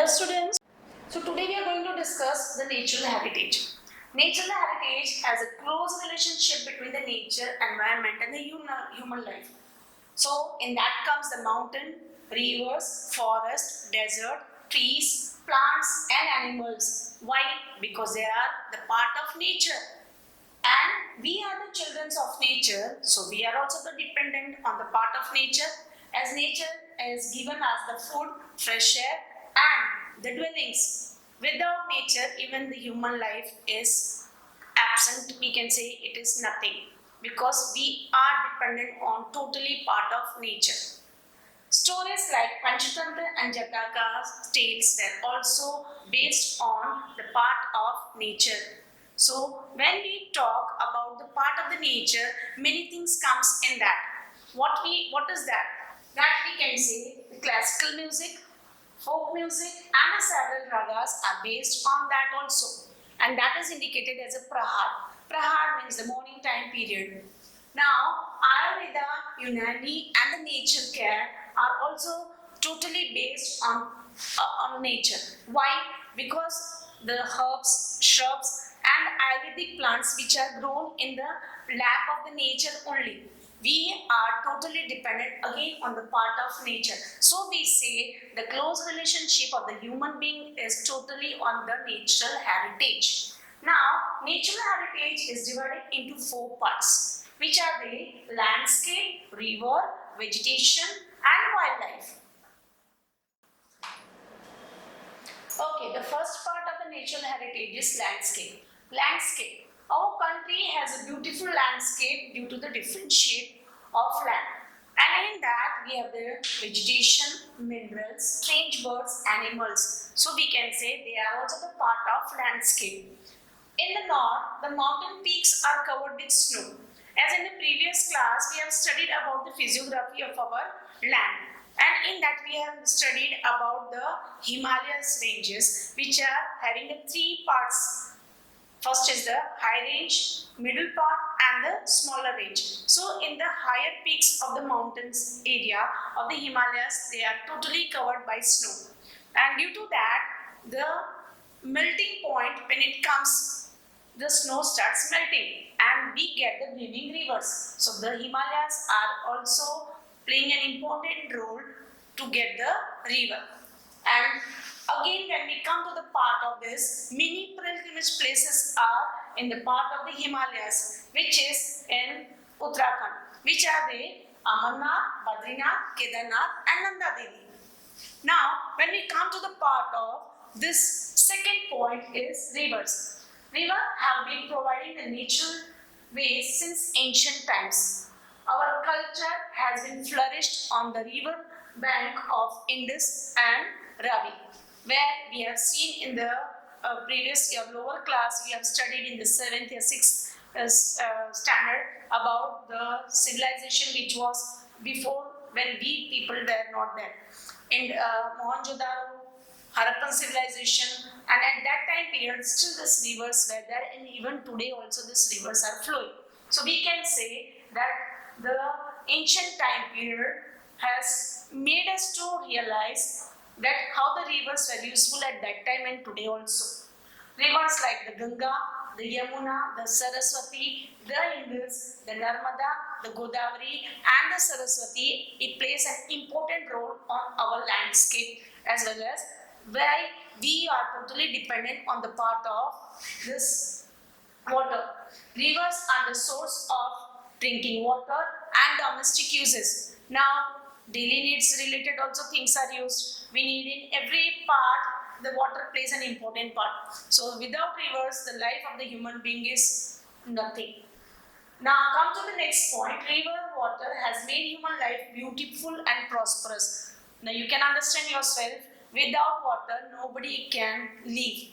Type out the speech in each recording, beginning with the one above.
students, so today we are going to discuss the natural heritage. Natural heritage has a close relationship between the nature, environment and the human life. So in that comes the mountain, rivers, forest, desert, trees, plants and animals. Why? Because they are the part of nature. And we are the children of nature, so we are also the dependent on the part of nature, as nature has given us the food, fresh air and the dwellings. Without nature, even the human life is absent. We can say it is nothing, because we are dependent on totally part of nature. Stories like Panchatantra and Jataka's tales were also based on the part of nature. So when we talk about the part of the nature, many things comes in that. What is that? That we can say the classical music, folk music and the several ragas are based on that also. And that is indicated as a prahar. Prahar means the morning time period. Now, Ayurveda, Unani and the nature care are also totally based on nature. Why? Because the herbs, shrubs and Ayurvedic plants which are grown in the lap of the nature only. We are totally dependent again on the part of nature. So we say the close relationship of the human being is totally on the natural heritage. Now, natural heritage is divided into 4 parts, which are the landscape, river, vegetation and wildlife. Okay, the first part of the natural heritage is landscape. Landscape. Our country has a beautiful landscape due to the different shape of land. And in that we have the vegetation, minerals, strange birds, animals. So we can say they are also the part of landscape. In the north, the mountain peaks are covered with snow. As in the previous class, we have studied about the physiography of our land. And in that we have studied about the Himalayas ranges, which are having the 3 parts. First is the high range, middle part and the smaller range. So in the higher peaks of the mountains area of the Himalayas, they are totally covered by snow. And due to that, the melting point, when it comes, the snow starts melting and we get the living rivers. So the Himalayas are also playing an important role to get the river. And again, when we come to the part of this, many pilgrimage places are in the part of the Himalayas, which is in Uttarakhand, which are the Amarnath, Badrinath, Kedarnath and Nanda Devi. Now, when we come to the part of this second point is rivers. Rivers have been providing the natural ways since ancient times. Our culture has been flourished on the river bank of Indus and Ravi, where we have seen in the previous year lower class, we have studied in the 7th or 6th standard about the civilization which was before, when we people were not there. In Mohenjo-daro, Harappan civilization, and at that time period still these rivers were there, and even today also these rivers are flowing. So we can say that the ancient time period has made us to realize that how the rivers were useful at that time and today also. Rivers like the Ganga, the Yamuna, the Saraswati, the Indus, the Narmada, the Godavari and the Saraswati, it plays an important role on our landscape, as well as why we are totally dependent on the part of this water. Rivers are the source of drinking water and domestic uses. Now, daily needs related also things are used. We need in every part, the water plays an important part. So without rivers, the life of the human being is nothing. Now come to the next point. River water has made human life beautiful and prosperous. Now you can understand yourself, without water nobody can live.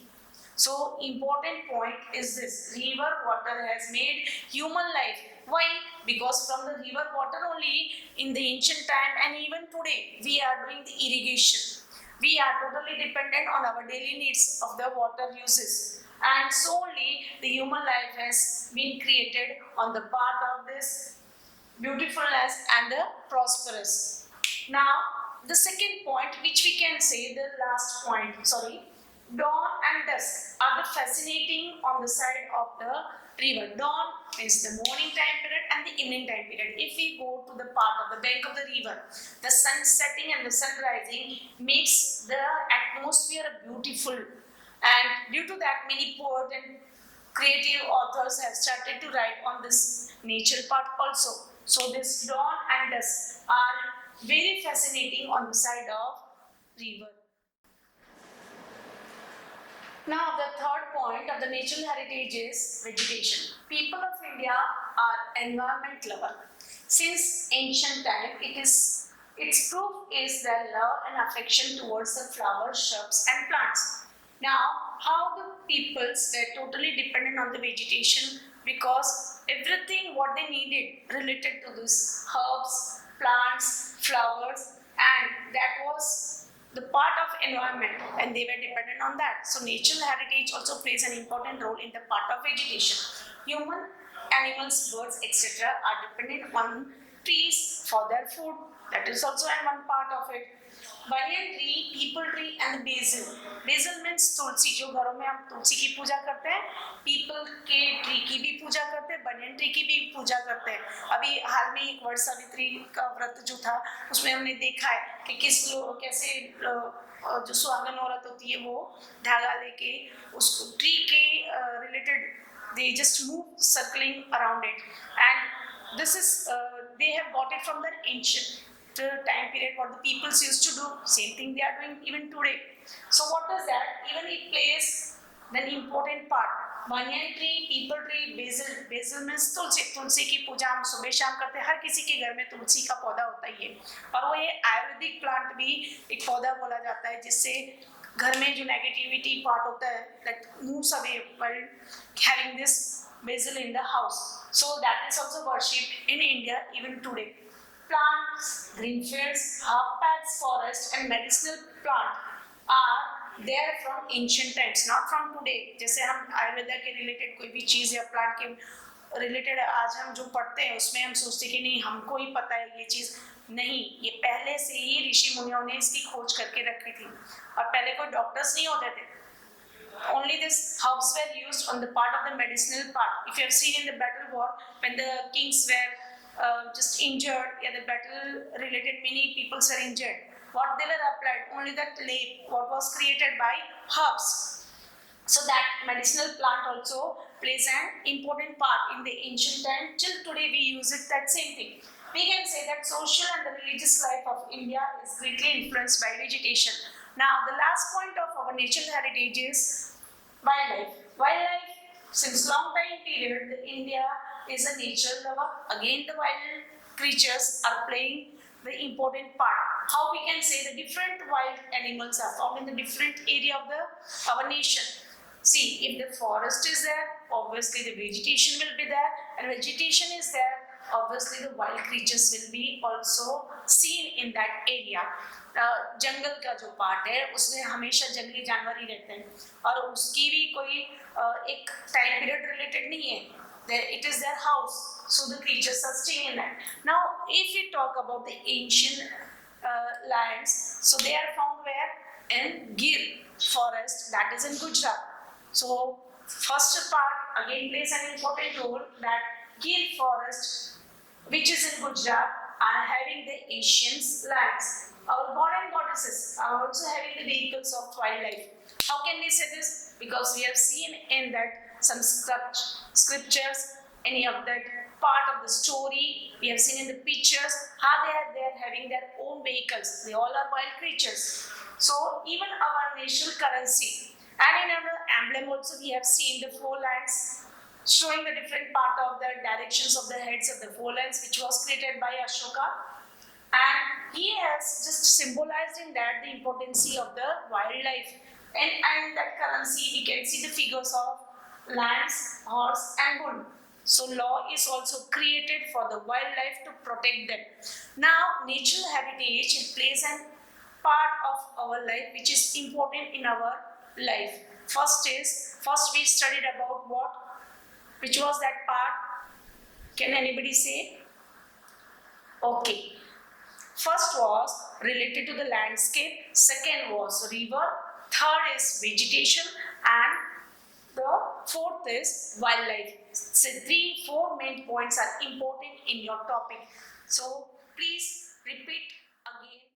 So important point is this, river water has made human life. Why? Because from the river water only in the ancient time and even today we are doing the irrigation. We are totally dependent on our daily needs of the water uses. And solely the human life has been created on the part of this beautifulness and the prosperous. Now the second point, which we can say the last point, dawn and dusk are the fascinating on the side of the river. Dawn is the morning time period and the evening time period. If we go to the part of the bank of the river, the sun setting and the sun rising makes the atmosphere beautiful, and due to that many poets and creative authors have started to write on this nature part also. So this dawn and dusk are very fascinating on the side of river. Now the third point of the natural heritage is vegetation. People of India are environment lover. Since ancient time, its proof is their love and affection towards the flowers, shrubs and plants. Now, how the peoples were totally dependent on the vegetation, because everything what they needed related to this herbs, plants, flowers, and that was the part of environment, and they were dependent on that. So natural heritage also plays an important role in the part of vegetation. Human, animals, birds, etc. are dependent on trees for their food. That is also one part of it. Banyan tree, people tree and basil. Basil means तुलसी, जो घरों में हम तुलसी की पूजा करते हैं, people के tree की भी पूजा करते हैं, बनियन ट्री की भी पूजा करते हैं. अभी हाल में एक वर्ष सावित्री का व्रत जो था, उसमें हमने देखा है कि कैसे जो सुहागन औरत होती है वो धागा लेके उसको ट्री के related they just move circling around it, and this is they have got it from the ancient time period what the peoples used to do. Same thing they are doing even today. So what does that? Even it plays an important part. Banyan tree, people tree, basil means तुलसी की पूजा हम सुबह शाम करते हैं. हर किसी के घर में तुलसी का पौधा होता ही है, और वो ये आयुर्वेदिक प्लांट भी एक पौधा बोला जाता है, जिससे घर में जो नेगेटिविटी पार्ट होता है that moves away while having this basil in the house. So that is also worshipped in India even today. Plants, green fields, herb-paths, forest and medicinal plant are there from ancient times, not from today. जैसे हम आयुर्वेदा के related कोई भी चीज़ या plant के related आज हम जो पढ़ते हैं उसमें हम सोचते कि नहीं हमको ही पता है ये चीज़. नहीं, ये पहले से ही ऋषि मुनियों ने इसकी खोज करके रखी थी, और पहले कोई डॉक्टर्स नहीं होते थे. Only these herbs were used on the part of the medicinal part. If you have seen in the battle war, when the kings were just injured, the battle related many people were injured. What they were applied? Only that leaf, what was created by herbs. So that medicinal plant also plays an important part in the ancient time. Till today we use it, that same thing. We can say that social and the religious life of India is greatly influenced by vegetation. Now the last point of our natural heritage is wildlife. Wildlife, since long time period, India is a nature lover. Again, the wild creatures are playing the important part. How we can say the different wild animals are found in the different area of our nation. See, if the forest is there, obviously the vegetation will be there, and vegetation is there, obviously the wild creatures will be also seen in that area. जंगल का जो part है उसमें हमेशा जंगली जानवर ही रहते हैं, और उसकी भी कोई एक टाइम पीरियड रिलेटेड नहीं है. It is their house, so the creatures are staying in that. Now, if we talk about the ancient lands, so they are found where? In Gir forest, that is in Gujarat. So first part again plays an important role, that Gir forest, which is in Gujarat, are having the ancient lands. Our god and goddesses are also having the vehicles of wildlife. How can we say this? Because we have seen in that some scriptures, any of that part of the story, we have seen in the pictures how they are having their own vehicles. They all are wild creatures. So even our national currency and in our emblem also we have seen the four lines showing the different part of the directions of the heads of the four lines, which was created by Ashoka. And he has just symbolized in that the importance of the wildlife, and that currency we can see the figures of lambs, horse and bull. So law is also created for the wildlife to protect them. Now natural heritage plays a part of our life which is important in our life. First we studied about what? Which was that part? Can anybody say? Okay. First was related to the landscape, second was river, third is vegetation, and the fourth is wildlife. So 4 main points are important in your topic. So please repeat again.